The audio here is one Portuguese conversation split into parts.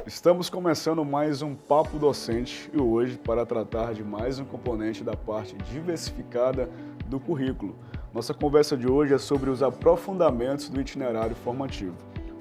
Estamos começando mais um Papo Docente e hoje para tratar de mais um componente da parte diversificada do currículo. Nossa conversa de hoje é sobre os aprofundamentos do itinerário formativo.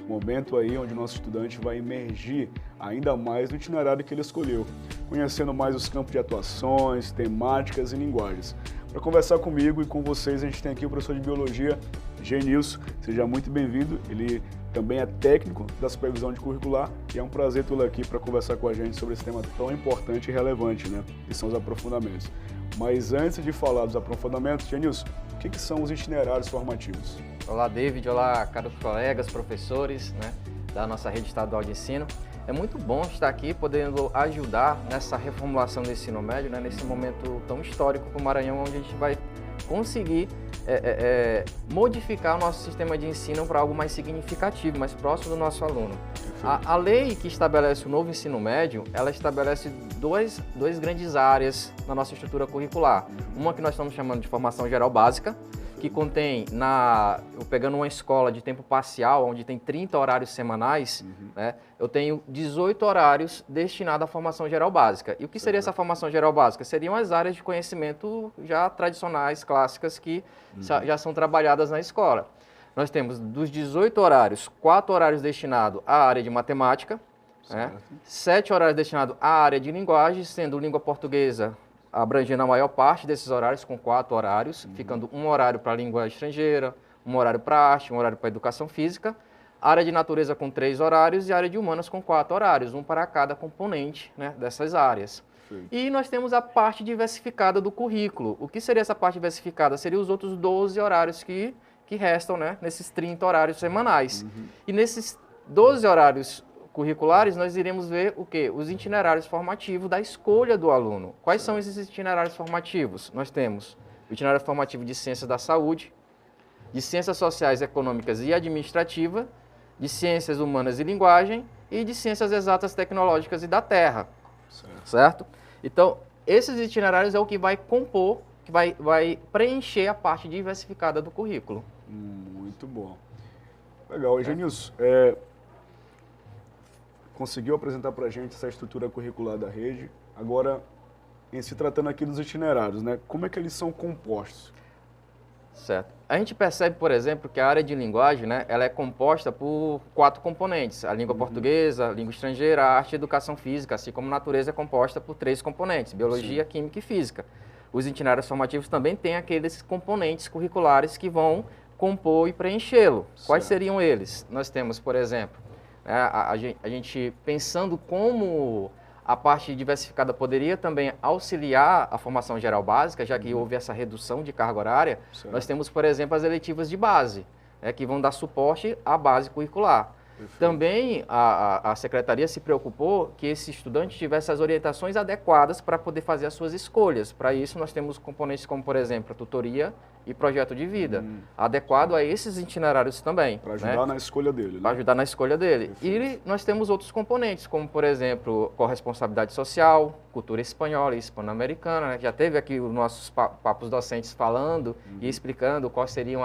Momento aí onde o nosso estudante vai imergir ainda mais no itinerário que ele escolheu, conhecendo mais os campos de atuações, temáticas e linguagens. Para conversar comigo e com vocês, a gente tem aqui o professor de Biologia, Genilson. Seja muito bem-vindo. Ele também é técnico da supervisão de curricular e é um prazer tê-lo aqui para conversar com a gente sobre esse tema tão importante e relevante, né? Que são os aprofundamentos. Mas antes de falar dos aprofundamentos, Genilson, o que são os itinerários formativos? Olá, David. Olá, caros colegas, professores, né, da nossa rede estadual de ensino. É muito bom estar aqui podendo ajudar nessa reformulação do ensino médio, né, nesse momento tão histórico para o Maranhão, onde a gente vai conseguir modificar o nosso sistema de ensino para algo mais significativo, mais próximo do nosso aluno. A lei que estabelece o novo ensino médio, ela estabelece duas grandes áreas na nossa estrutura curricular. Uma que nós estamos chamando de formação geral básica, que contém, eu pegando uma escola de tempo parcial, onde tem 30 horários semanais, né, eu tenho 18 horários destinados à formação geral básica. E o que seria essa formação geral básica? Seriam as áreas de conhecimento já tradicionais, clássicas, que já são trabalhadas na escola. Nós temos, dos 18 horários, 4 horários destinados à área de matemática, né, 7 horários destinados à área de linguagem, sendo língua portuguesa abrangendo a maior parte desses horários, com 4 horários, ficando um horário para língua estrangeira, um horário para arte, um horário para educação física, área de natureza com 3 horários e área de humanas com 4 horários, um para cada componente, né, dessas áreas. Sim. E nós temos a parte diversificada do currículo. O que seria essa parte diversificada? Seriam os outros 12 horários que restam, né, nesses 30 horários semanais. E nesses 12 horários curriculares, nós iremos ver o quê? Os itinerários formativos da escolha do aluno. Quais são esses itinerários formativos? Nós temos o itinerário formativo de Ciências da Saúde, de Ciências Sociais, Econômicas e Administrativa, de Ciências Humanas e Linguagem e de Ciências Exatas, Tecnológicas e da Terra. Certo? Então, esses itinerários é o que vai compor, que vai preencher a parte diversificada do currículo. Muito bom. Legal. Genilson, conseguiu apresentar para a gente essa estrutura curricular da rede. Agora, em se tratando aqui dos itinerários, né, como é que eles são compostos? Certo. A gente percebe, por exemplo, que a área de linguagem, né, ela é composta por 4 componentes. A língua portuguesa, a língua estrangeira, a arte e a educação física, assim como a natureza é composta por 3 componentes, biologia, química e física. Os itinerários formativos também têm aqueles componentes curriculares que vão compor e preenchê-lo. Quais seriam eles? Nós temos, por exemplo, a gente pensando como a parte diversificada poderia também auxiliar a formação geral básica, já que houve essa redução de carga horária, nós temos, por exemplo, as eletivas de base, que vão dar suporte à base curricular. Também a secretaria se preocupou que esse estudante tivesse as orientações adequadas para poder fazer as suas escolhas. Para isso, nós temos componentes como, por exemplo, a tutoria e projeto de vida, adequado a esses itinerários também. Para ajudar na escolha dele. Né? Para ajudar na escolha dele. E nós temos outros componentes, como, por exemplo, corresponsabilidade social, cultura espanhola e hispano-americana, né? Já teve aqui os nossos papos docentes falando e explicando quais seriam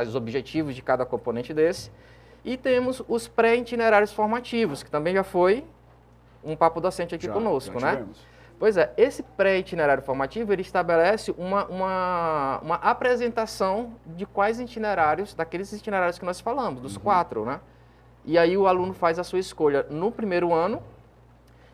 os objetivos de cada componente desse. E temos os pré-itinerários formativos, que também já foi um papo docente aqui conosco, né? Pois é, esse pré-itinerário formativo, ele estabelece uma apresentação de quais itinerários, daqueles itinerários que nós falamos, dos 4, né? E aí o aluno faz a sua escolha no primeiro ano,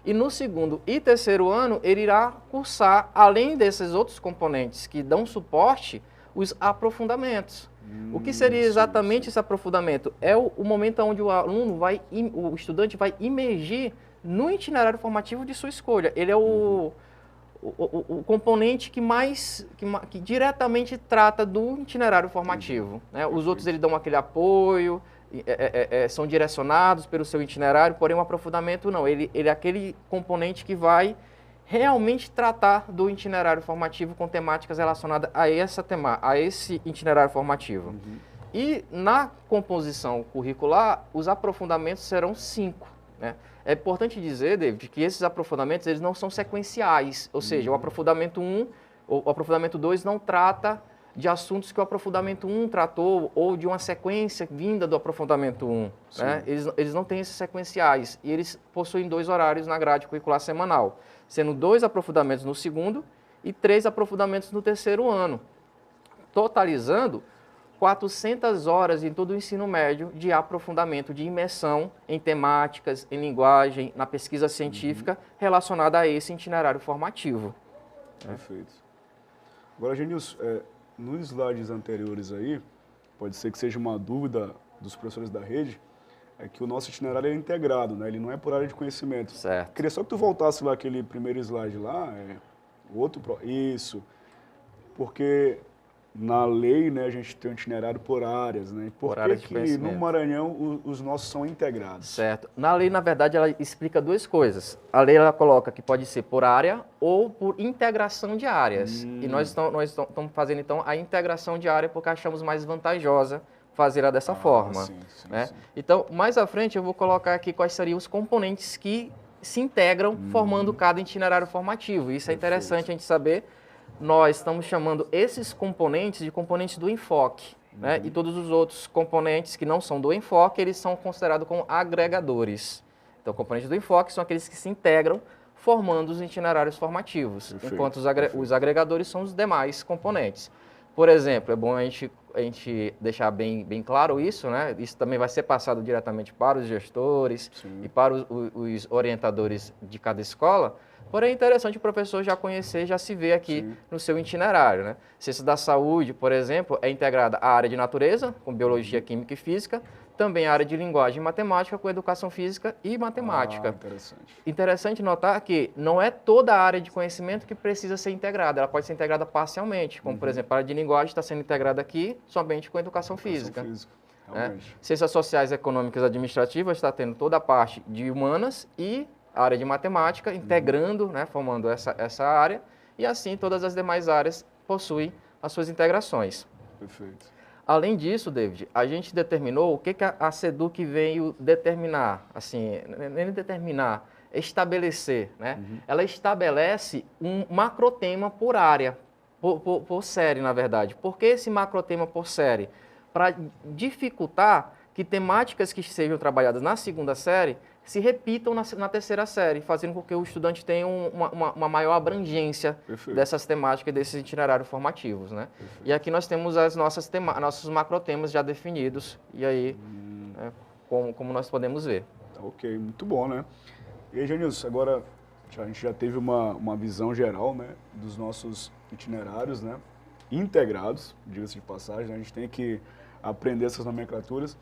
e no segundo e terceiro ano, ele irá cursar, além desses outros componentes que dão suporte, os aprofundamentos. O que seria exatamente esse aprofundamento? É o momento onde o aluno o estudante vai imergir no itinerário formativo de sua escolha. Ele é o componente que diretamente trata do itinerário formativo. Né? Os outros ele dão aquele apoio, são direcionados pelo seu itinerário, porém o aprofundamento não. Ele é aquele componente que vai realmente tratar do itinerário formativo com temáticas relacionadas a esse itinerário formativo. E na composição curricular, os aprofundamentos serão 5. Né? É importante dizer, David, que esses aprofundamentos eles não são sequenciais, ou seja, o aprofundamento 1, o aprofundamento 2 não trata de assuntos que o aprofundamento 1 tratou ou de uma sequência vinda do aprofundamento 1. Né? Eles não têm esses sequenciais e eles possuem 2 horários na grade curricular semanal, sendo 2 aprofundamentos no segundo e 3 aprofundamentos no terceiro ano, totalizando 400 horas em todo o ensino médio de aprofundamento, de imersão em temáticas, em linguagem, na pesquisa científica relacionada a esse itinerário formativo. Perfeito. Agora, Genilson, nos slides anteriores aí, pode ser que seja uma dúvida dos professores da rede, é que o nosso itinerário é integrado, né? Ele não é por área de conhecimento. Certo. Queria só que tu voltasse lá aquele primeiro slide lá, isso, porque na lei, né, a gente tem um itinerário por áreas, né? Por área que de que conhecimento. no Maranhão os nossos são integrados? Certo. Na lei, na verdade, ela explica 2 coisas. A lei ela coloca que pode ser por área ou por integração de áreas. E nós estamos fazendo, então, a integração de área porque achamos mais vantajosa fazer ela dessa forma. Sim, né? sim. Então, mais à frente, eu vou colocar aqui quais seriam os componentes que se integram formando cada itinerário formativo. Isso é interessante a gente saber. Nós estamos chamando esses componentes de componentes do enfoque. Né? E todos os outros componentes que não são do enfoque, eles são considerados como agregadores. Então, componentes do enfoque são aqueles que se integram formando os itinerários formativos, enquanto os agregadores são os demais componentes. Por exemplo, é bom a gente deixar bem claro isso, né? Isso também vai ser passado diretamente para os gestores e para os orientadores de cada escola. Porém, é interessante o professor já conhecer, já se ver aqui no seu itinerário. Né? Ciência da saúde, por exemplo, é integrada à área de natureza, com biologia, química e física, também a área de linguagem e matemática, com educação física e matemática. Interessante. Interessante notar que não é toda a área de conhecimento que precisa ser integrada, ela pode ser integrada parcialmente, como, por exemplo, a área de linguagem está sendo integrada aqui somente com educação física. Realmente. Ciências sociais, econômicas e administrativas está tendo toda a parte de humanas e a área de matemática, integrando, né, formando essa área, e assim todas as demais áreas possuem as suas integrações. Perfeito. Além disso, David, a gente determinou o que a SEDUC veio determinar, assim, nem determinar, estabelecer, né? Ela estabelece um macrotema por área, por série, na verdade. Por que esse macrotema por série? Para dificultar que temáticas que sejam trabalhadas na segunda série se repitam na terceira série, fazendo com que o estudante tenha uma maior abrangência dessas temáticas e desses itinerários formativos. Né? E aqui nós temos nossos macrotemas já definidos, e aí, como nós podemos ver. Ok, muito bom, né? E aí, Genilson, agora a gente já teve uma visão geral, né, dos nossos itinerários, né, integrados, diga-se de passagem, né? A gente tem que aprender essas nomenclaturas.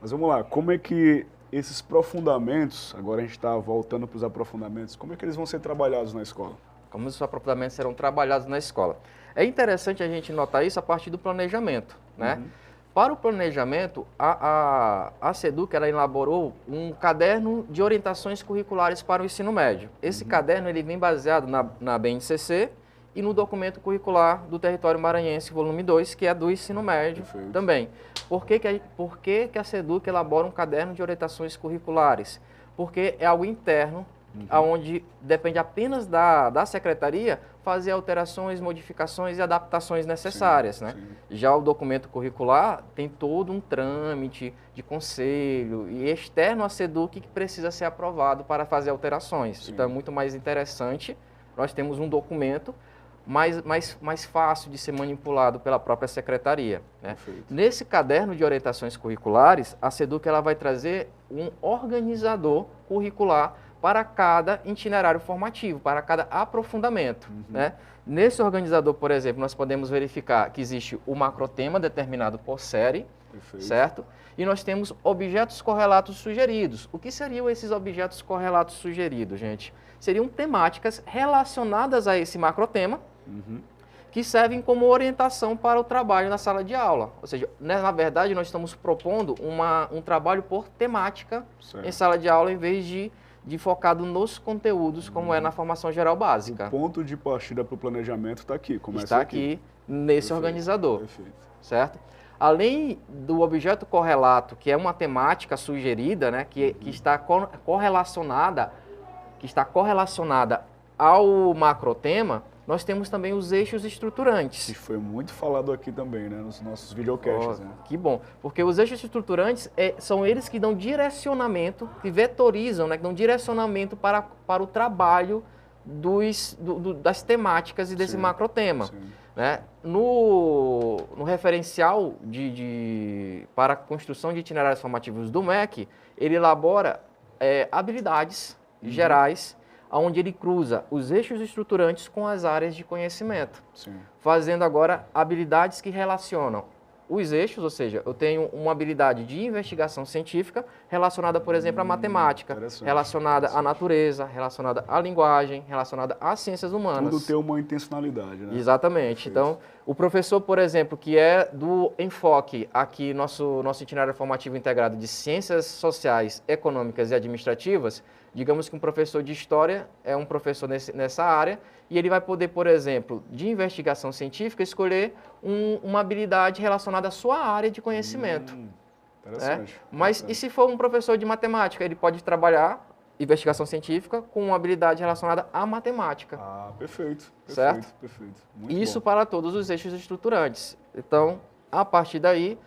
Mas vamos lá, como é que esses aprofundamentos, agora a gente está voltando para os aprofundamentos, como é que eles vão ser trabalhados na escola? Como os aprofundamentos serão trabalhados na escola? É interessante a gente notar isso a partir do planejamento, né? Para o planejamento, a SEDUC ela elaborou um caderno de orientações curriculares para o ensino médio. Esse caderno ele vem baseado na BNCC e no documento curricular do território maranhense, volume 2, que é do ensino médio também. Por que a SEDUC elabora um caderno de orientações curriculares? Porque é algo interno, onde depende apenas da secretaria fazer alterações, modificações e adaptações necessárias. Né? Já o documento curricular tem todo um trâmite de conselho e externo à SEDUC que precisa ser aprovado para fazer alterações. Então é muito mais interessante, nós temos um documento mais fácil de ser manipulado pela própria secretaria. Né? Nesse caderno de orientações curriculares, a SEDUC ela vai trazer um organizador curricular para cada itinerário formativo, para cada aprofundamento. Né? Nesse organizador, por exemplo, nós podemos verificar que existe o macrotema determinado por série, certo? E nós temos objetos correlatos sugeridos. O que seriam esses objetos correlatos sugeridos, gente? Seriam temáticas relacionadas a esse macrotema, que servem como orientação para o trabalho na sala de aula. Ou seja, na verdade, nós estamos propondo um trabalho por temática em sala de aula, em vez de focado nos conteúdos, como é na formação geral básica. O ponto de partida para o planejamento está aqui. Está aqui nesse organizador, certo? além do objeto correlato, que é uma temática sugerida, né, que está correlacionada ao macrotema, nós temos também os eixos estruturantes. Que foi muito falado aqui também, né, nos nossos videocasts. Né? Que bom, porque os eixos estruturantes são eles que dão direcionamento, que vetorizam, né, que dão direcionamento para o trabalho das temáticas e desse macrotema. Né? No referencial para a construção de itinerários formativos do MEC, ele elabora habilidades gerais, onde ele cruza os eixos estruturantes com as áreas de conhecimento, fazendo agora habilidades que relacionam os eixos, ou seja, eu tenho uma habilidade de investigação científica relacionada, por exemplo, à matemática, relacionada à natureza, relacionada à linguagem, relacionada às ciências humanas. Tudo tem uma intencionalidade, né? Exatamente. Então, o professor, por exemplo, que é do enfoque aqui, nosso itinerário formativo integrado de ciências sociais, econômicas e administrativas, digamos que um professor de história é um professor nessa área e ele vai poder, por exemplo, de investigação científica, escolher uma habilidade relacionada à sua área de conhecimento. Interessante. Mas e se for um professor de matemática, ele pode trabalhar investigação científica com uma habilidade relacionada à matemática. Ah, perfeito. Certo? Perfeito. Muito Isso bom. para todos os eixos estruturantes. Então, a partir daí,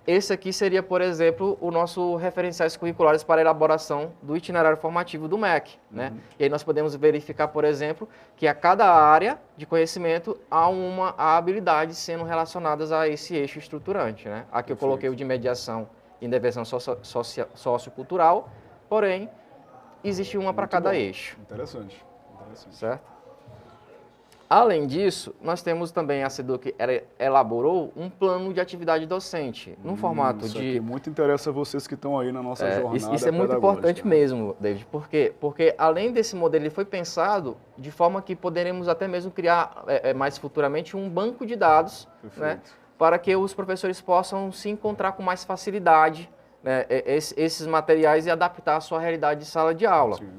esse aqui seria, por exemplo, o nosso referenciais curriculares para a elaboração do itinerário formativo do MEC. Né? E aí nós podemos verificar, por exemplo, que a cada área de conhecimento há habilidades sendo relacionadas a esse eixo estruturante. Né? Aqui eu coloquei o de mediação e intervenção sociocultural, porém, existe uma para cada eixo. Interessante. Certo? Além disso, nós temos também a SEDUC elaborou um plano de atividade docente, num formato isso de... Aqui muito interessa vocês que estão aí na nossa jornada Isso é muito importante mesmo, David. Por quê? Porque além desse modelo, ele foi pensado de forma que poderemos até mesmo criar mais futuramente um banco de dados, né, para que os professores possam se encontrar com mais facilidade, né, esses materiais e adaptar à sua realidade de sala de aula. Sim.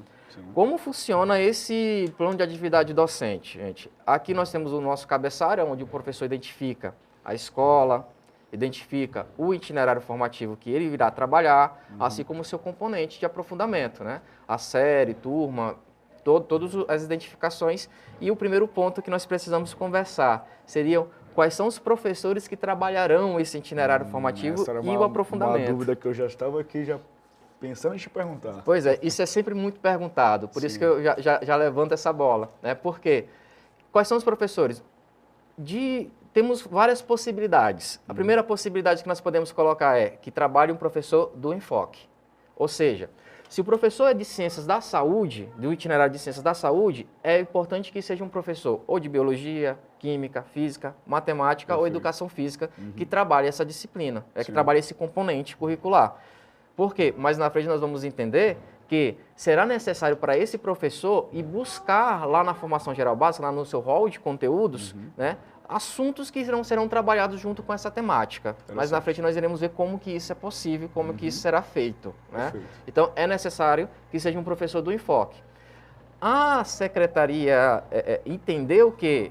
Como funciona esse plano de atividade docente, gente? Aqui nós temos o nosso cabeçalho, onde o professor identifica a escola, identifica o itinerário formativo que ele irá trabalhar, assim como o seu componente de aprofundamento, né? A série, turma, todas as identificações. E o primeiro ponto que nós precisamos conversar seriam quais são os professores que trabalharão esse itinerário formativo e o aprofundamento. Uma dúvida que eu já estava aqui pensando em te perguntar. Pois é, isso é sempre muito perguntado, por isso que eu já levanto essa bola. Né? Por quê? Quais são os professores? Temos várias possibilidades. A primeira possibilidade que nós podemos colocar é que trabalhe um professor do enfoque. Ou seja, se o professor é de ciências da saúde, do itinerário de ciências da saúde, é importante que seja um professor ou de biologia, química, física, matemática ou educação física que trabalhe essa disciplina, que trabalhe esse componente curricular. Por quê? Mais na frente nós vamos entender que será necessário para esse professor ir buscar lá na formação geral básica, lá no seu rol de conteúdos, né, assuntos que serão trabalhados junto com essa temática. Mas na frente nós iremos ver como que isso é possível, como que isso será feito. Né? Então é necessário que seja um professor do enfoque. A secretaria entendeu que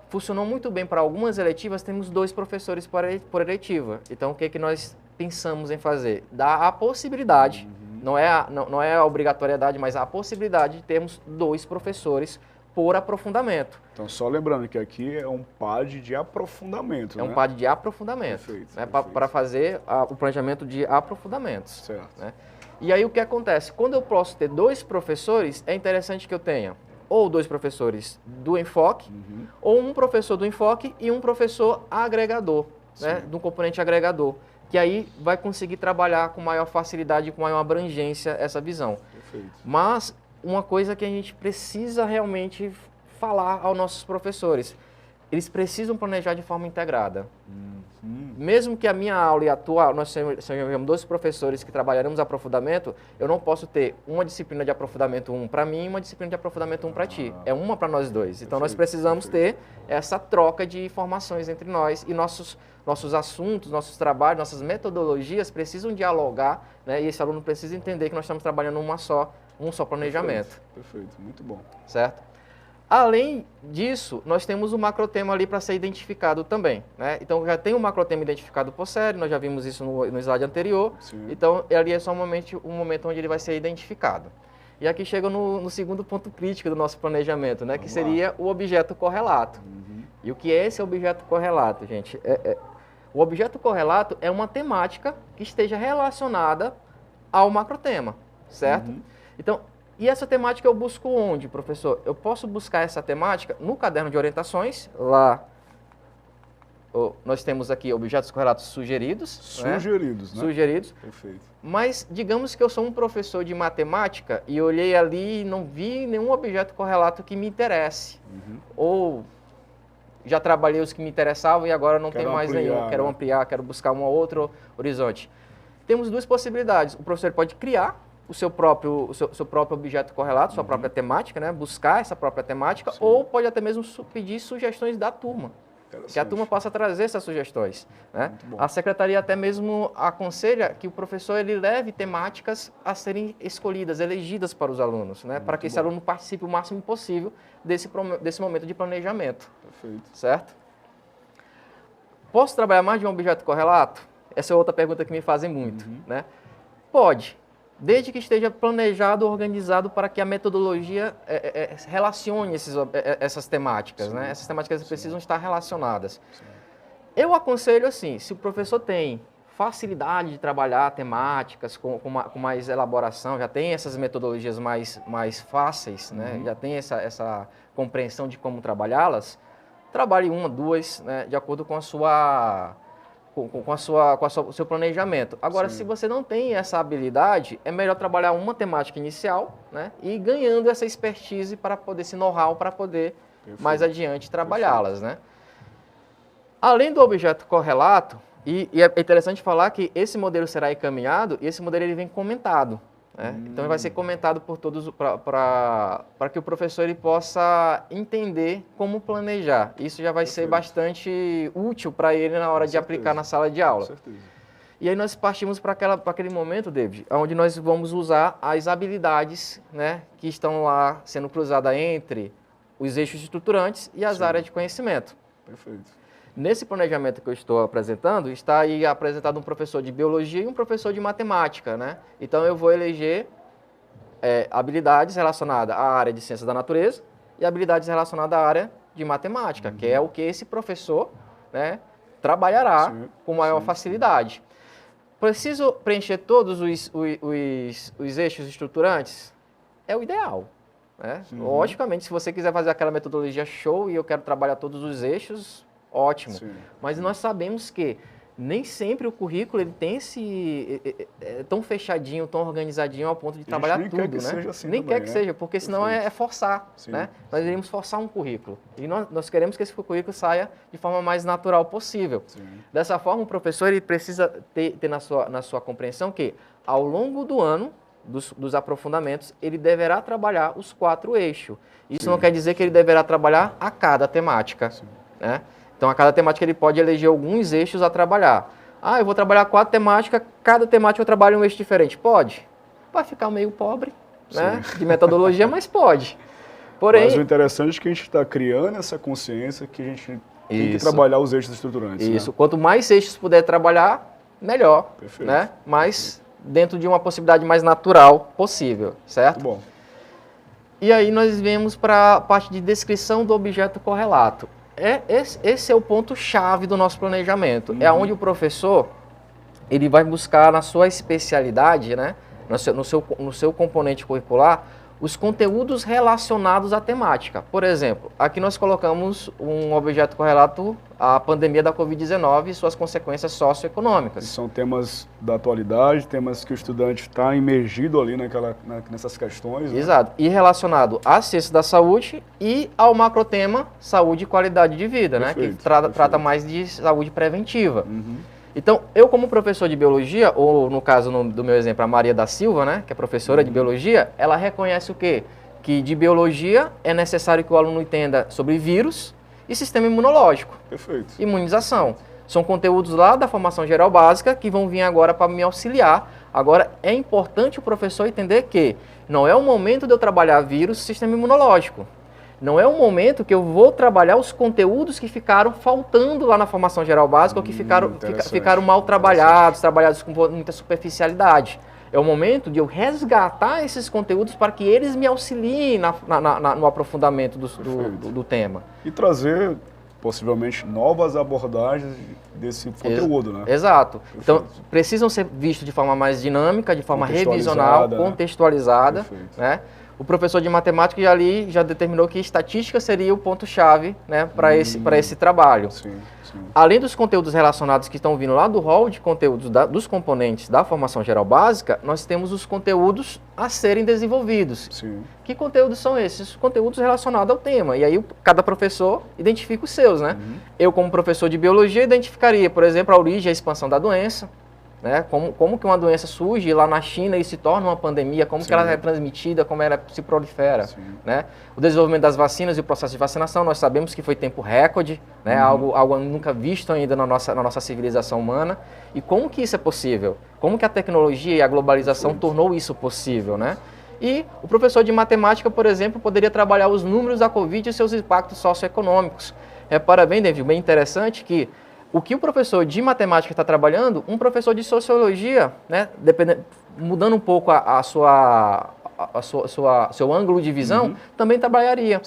funcionou muito bem para algumas eletivas, temos 2 professores por eletiva. Então o que nós pensamos em fazer? Dar a possibilidade, não é a obrigatoriedade, mas a possibilidade de termos 2 professores por aprofundamento. Então, só lembrando que aqui é um PAD de aprofundamento, É um PAD de aprofundamento, né, para fazer o planejamento de aprofundamentos. Certo. Né? E aí o que acontece? Quando eu posso ter 2 professores, é interessante que eu tenha ou 2 professores do enfoque, ou um professor do enfoque e um professor agregador, né, de um componente agregador, que aí vai conseguir trabalhar com maior facilidade, com maior abrangência essa visão. Mas uma coisa que a gente precisa realmente falar aos nossos professores, eles precisam planejar de forma integrada. Mesmo que a minha aula e a tua aula, nós sejamos 2 professores que trabalharemos aprofundamento, eu não posso ter uma disciplina de aprofundamento 1 para mim e uma disciplina de aprofundamento 1 para ti. É uma para nós 2. Então nós precisamos ter essa troca de informações entre nós e nossos assuntos, nossos trabalhos, nossas metodologias precisam dialogar, né? E esse aluno precisa entender que nós estamos trabalhando um só planejamento. Perfeito, muito bom. Certo? Além disso, nós temos o macrotema ali para ser identificado também, né? Então, já tem o macrotema identificado por série, nós já vimos isso no slide anterior. Sim. Então, ali é só um momento onde ele vai ser identificado. E aqui chega no segundo ponto crítico do nosso planejamento, né? Que seria o objeto correlato. E o que é esse objeto correlato, gente? O objeto correlato é uma temática que esteja relacionada ao macrotema, certo? Então, e essa temática eu busco onde, professor? Eu posso buscar essa temática no caderno de orientações, lá nós temos aqui objetos correlatos sugeridos. Sugeridos, né? Sugeridos. Perfeito. Mas digamos que eu sou um professor de matemática e olhei ali e não vi nenhum objeto correlato que me interesse. Ou já trabalhei os que me interessavam e agora não tem mais nenhum. Quero ampliar, quero buscar um outro horizonte. Temos duas possibilidades. O professor pode criar o seu próprio objeto correlato, sua própria temática, né? Buscar essa própria temática, ou pode até mesmo pedir sugestões da turma. Que a turma possa trazer essas sugestões, né? A secretaria até mesmo aconselha que o professor ele leve temáticas a serem escolhidas, elegidas para os alunos, né? Para que esse aluno participe o máximo possível desse momento de planejamento. Perfeito. Certo? Posso trabalhar mais de um objeto correlato? Essa é outra pergunta que me fazem muito, né? Pode, desde que esteja planejado, organizado para que a metodologia relacione essas temáticas, né? Essas temáticas precisam estar relacionadas. Eu aconselho assim, se o professor tem facilidade de trabalhar temáticas com mais elaboração, já tem essas metodologias mais fáceis, né? Já tem essa compreensão de como trabalhá-las, trabalhe uma, duas, né? De acordo com o seu planejamento. Agora, se você não tem essa habilidade, é melhor trabalhar uma temática inicial, né? E ir ganhando essa expertise para poder, esse know-how, para poder mais adiante trabalhá-las, né? Além do objeto correlato, e é interessante falar que esse modelo será encaminhado e esse modelo ele vem comentado. Né? Então, ele vai ser comentado por todos para que o professor ele possa entender como planejar. Isso já vai ser bastante útil para ele na hora de aplicar na sala de aula. Com certeza. E aí nós partimos para aquele momento, David, onde nós vamos usar as habilidades, né, que estão lá sendo cruzadas entre os eixos estruturantes e as áreas de conhecimento. Perfeito. Nesse planejamento que eu estou apresentando, está aí apresentado um professor de biologia e um professor de matemática, né? Então, eu vou eleger habilidades relacionadas à área de ciências da natureza e habilidades relacionadas à área de matemática, que é o que esse professor, né, trabalhará com maior facilidade. Preciso preencher todos os eixos estruturantes? É o ideal. Né? Logicamente, se você quiser fazer aquela metodologia show e eu quero trabalhar todos os eixos, ótimo. Mas nós sabemos que nem sempre o currículo ele tem tão fechadinho, tão organizadinho ao ponto de trabalhar tudo, né? Nem quer que seja, porque senão é forçar, né? Nós iremos forçar um currículo. E nós queremos que esse currículo saia de forma mais natural possível. Dessa forma, o professor ele precisa ter na sua compreensão que, ao longo do ano, dos aprofundamentos, ele deverá trabalhar os 4 eixos. Isso não quer dizer que ele deverá trabalhar a cada temática, né? Então, a cada temática ele pode eleger alguns eixos a trabalhar. Ah, eu vou trabalhar 4 temáticas, cada temática eu trabalho um eixo diferente. Pode. Vai ficar meio pobre, né, de metodologia, mas pode. Porém, mas o interessante é que a gente está criando essa consciência que a gente tem que trabalhar os eixos estruturantes. Isso. Né? Quanto mais eixos puder trabalhar, melhor. Perfeito. Né? Mas dentro de uma possibilidade mais natural possível, certo? Muito bom. E aí nós vemos para a parte de descrição do objeto correlato. Esse é o ponto-chave do nosso planejamento. É onde o professor ele vai buscar na sua especialidade, né, no seu componente curricular, os conteúdos relacionados à temática. Por exemplo, aqui nós colocamos um objeto correlato à pandemia da Covid-19 e suas consequências socioeconômicas. E são temas da atualidade, temas que o estudante está imergido ali nessas questões. Né? Exato. E relacionado à ciência da saúde e ao macrotema saúde e qualidade de vida, né? Que trata mais de saúde preventiva. Então, eu como professor de biologia, ou no caso do meu exemplo, a Maria da Silva, né, que é professora de biologia, ela reconhece o quê? Que de biologia é necessário que o aluno entenda sobre vírus e sistema imunológico. Perfeito. Imunização. São conteúdos lá da formação geral básica que vão vir agora para me auxiliar. Agora, é importante o professor entender que não é o momento de eu trabalhar vírus e sistema imunológico. Não é um momento que eu vou trabalhar os conteúdos que ficaram faltando lá na formação geral básica ou que ficaram mal trabalhados com muita superficialidade. É o momento de eu resgatar esses conteúdos para que eles me auxiliem no aprofundamento do tema. E trazer, possivelmente, novas abordagens desse conteúdo, né? Exato. Perfeito. Então, precisam ser vistos de forma mais dinâmica, de forma revisional, contextualizada, né? O professor de matemática já determinou que estatística seria o ponto-chave, né, para esse trabalho. Sim. Além dos conteúdos relacionados que estão vindo lá do hall de conteúdos dos componentes da formação geral básica, nós temos os conteúdos a serem desenvolvidos. Sim. Que conteúdos são esses? Os conteúdos relacionados ao tema. E aí cada professor identifica os seus, né? Eu, como professor de biologia, identificaria, por exemplo, a origem e a expansão da doença. Né? Como que uma doença surge lá na China e se torna uma pandemia, como que ela é transmitida, como ela se prolifera. Né? O desenvolvimento das vacinas e o processo de vacinação, nós sabemos que foi tempo recorde, né? Algo nunca visto ainda na nossa civilização humana. E como que isso é possível? Como que a tecnologia e a globalização tornou isso possível? Né? E o professor de matemática, por exemplo, poderia trabalhar os números da Covid e seus impactos socioeconômicos. Repara bem, David, bem interessante que o que o professor de matemática está trabalhando, um professor de sociologia, né, mudando um pouco seu ângulo de visão, também trabalharia.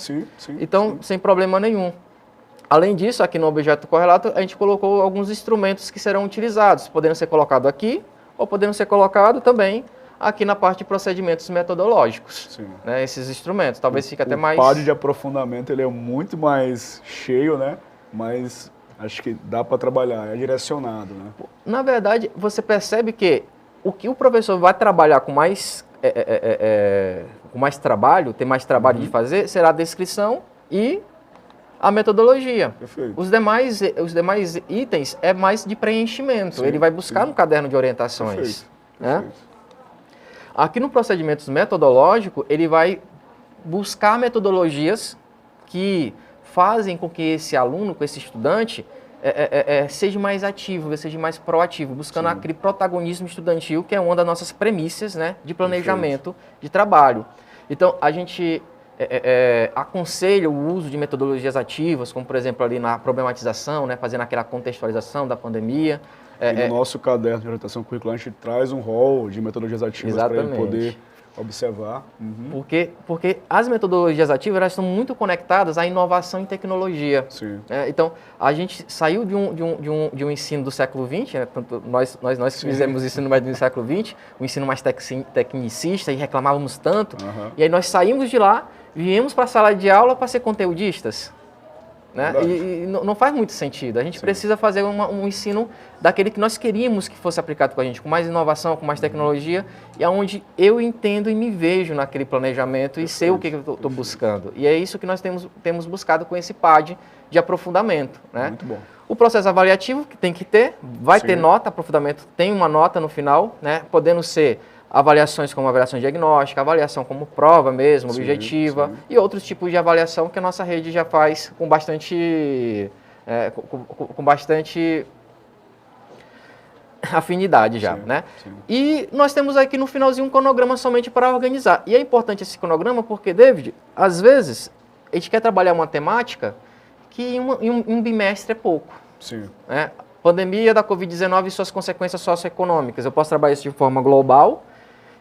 Então, sem problema nenhum. Além disso, aqui no objeto correlato, a gente colocou alguns instrumentos que serão utilizados, podendo ser colocado aqui, ou podendo ser colocado também aqui na parte de procedimentos metodológicos. Né, esses instrumentos, talvez fique até mais... O PAD de aprofundamento ele é muito mais cheio, né? Mas acho que dá para trabalhar, é direcionado, né? Na verdade, você percebe que o que o professor vai trabalhar com mais trabalho, ter mais trabalho de fazer, será a descrição e a metodologia. Perfeito. Os demais itens é mais de preenchimento. Ele vai buscar no caderno de orientações. Né? Aqui no procedimentos metodológico, ele vai buscar metodologias que fazem com que esse aluno, com esse estudante, seja mais ativo, seja mais proativo, buscando aquele protagonismo estudantil, que é uma das nossas premissas, né, de planejamento de trabalho. Então, a gente aconselha o uso de metodologias ativas, como, por exemplo, ali na problematização, né, fazendo aquela contextualização da pandemia. E no nosso caderno de orientação curricular, a gente traz um rol de metodologias ativas para ele poder observar. Porque as metodologias ativas, elas estão muito conectadas à inovação em tecnologia. Então, a gente saiu de um ensino do século XX, né? Tanto nós que fizemos o ensino mais do século XX, o ensino mais tecnicista, e reclamávamos tanto, e aí nós saímos de lá, viemos para a sala de aula para ser conteudistas. Né? E não faz muito sentido. A gente precisa fazer um ensino daquele que nós queríamos que fosse aplicado com a gente, com mais inovação, com mais tecnologia, e aonde eu entendo e me vejo naquele planejamento e sei o que eu estou buscando. E é isso que nós temos buscado com esse PAD de aprofundamento. Né? Muito bom. O processo avaliativo, que tem que ter, vai ter nota, aprofundamento tem uma nota no final, né? Podendo ser avaliações como avaliação diagnóstica, avaliação como prova mesmo, objetiva, e outros tipos de avaliação que a nossa rede já faz com bastante afinidade já, né? E nós temos aqui no finalzinho um cronograma somente para organizar. E é importante esse cronograma porque, David, às vezes a gente quer trabalhar uma temática que em um bimestre é pouco. Né? Pandemia da Covid-19 e suas consequências socioeconômicas. Eu posso trabalhar isso de forma global.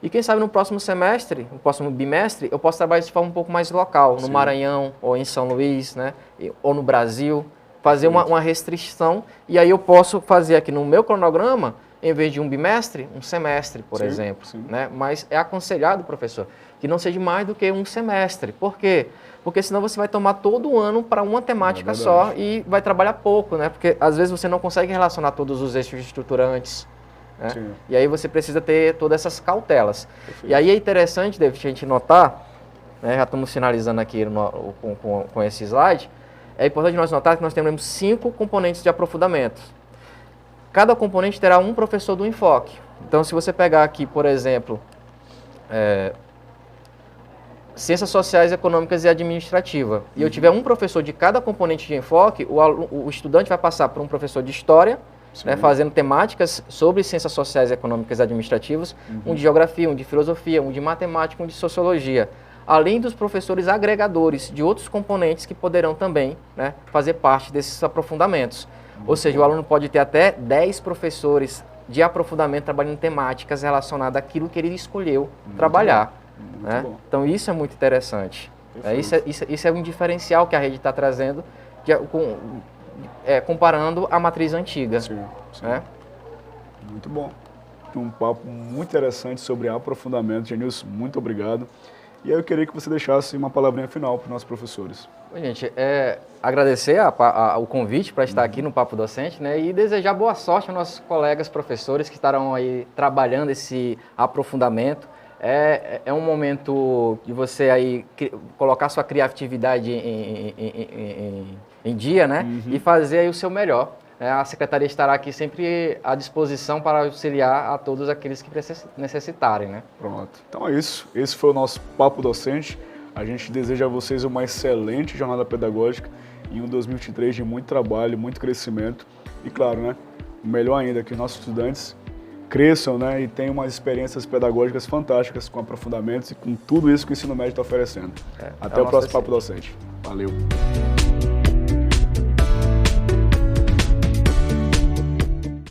E quem sabe no próximo semestre, no próximo bimestre, eu posso trabalhar isso de forma um pouco mais local, no Maranhão, ou em São Luís, né? Ou no Brasil, fazer uma restrição, e aí eu posso fazer aqui no meu cronograma, em vez de um bimestre, um semestre, por exemplo. Né? Mas é aconselhado, professor, que não seja mais do que um semestre. Por quê? Porque senão você vai tomar todo o ano para uma temática só e vai trabalhar pouco, né? Porque às vezes você não consegue relacionar todos os eixos estruturantes. Né? E aí você precisa ter todas essas cautelas. E aí é interessante, David, a gente notar, né, já estamos finalizando aqui com esse slide, é importante nós notar que nós temos 5 componentes de aprofundamento. Cada componente terá um professor do enfoque. Então, se você pegar aqui, por exemplo, Ciências Sociais, Econômicas e Administrativa, e eu tiver um professor de cada componente de enfoque, o estudante vai passar por um professor de História, né, fazendo temáticas sobre ciências sociais, econômicas e administrativas, um de geografia, um de filosofia, um de matemática, um de sociologia. além dos professores agregadores de outros componentes que poderão também, né, fazer parte desses aprofundamentos. Ou seja, o aluno pode ter até 10 professores de aprofundamento trabalhando em temáticas relacionadas àquilo que ele escolheu trabalhar. Né? Então isso é muito interessante. Isso é um diferencial que a rede está trazendo, comparando a matriz antiga. Sim, sim. Né? Muito bom. Um papo muito interessante sobre aprofundamento. Genilson, muito obrigado. E aí eu queria que você deixasse uma palavrinha final para os nossos professores. Bom, gente, agradecer o convite para estar aqui no Papo Docente, né, e desejar boa sorte aos nossos colegas professores que estarão aí trabalhando esse aprofundamento. É um momento de você aí colocar sua criatividade em dia, né, e fazer aí o seu melhor. A Secretaria estará aqui sempre à disposição para auxiliar a todos aqueles que necessitarem, né? Pronto. Então é isso. Esse foi o nosso Papo Docente. A gente deseja a vocês uma excelente jornada pedagógica e um 2023 de muito trabalho, muito crescimento. E claro, né, o melhor ainda, que nossos estudantes cresçam, né, e tenham umas experiências pedagógicas fantásticas com aprofundamentos e com tudo isso que o ensino médio está oferecendo. Até o próximo Papo Docente. Valeu!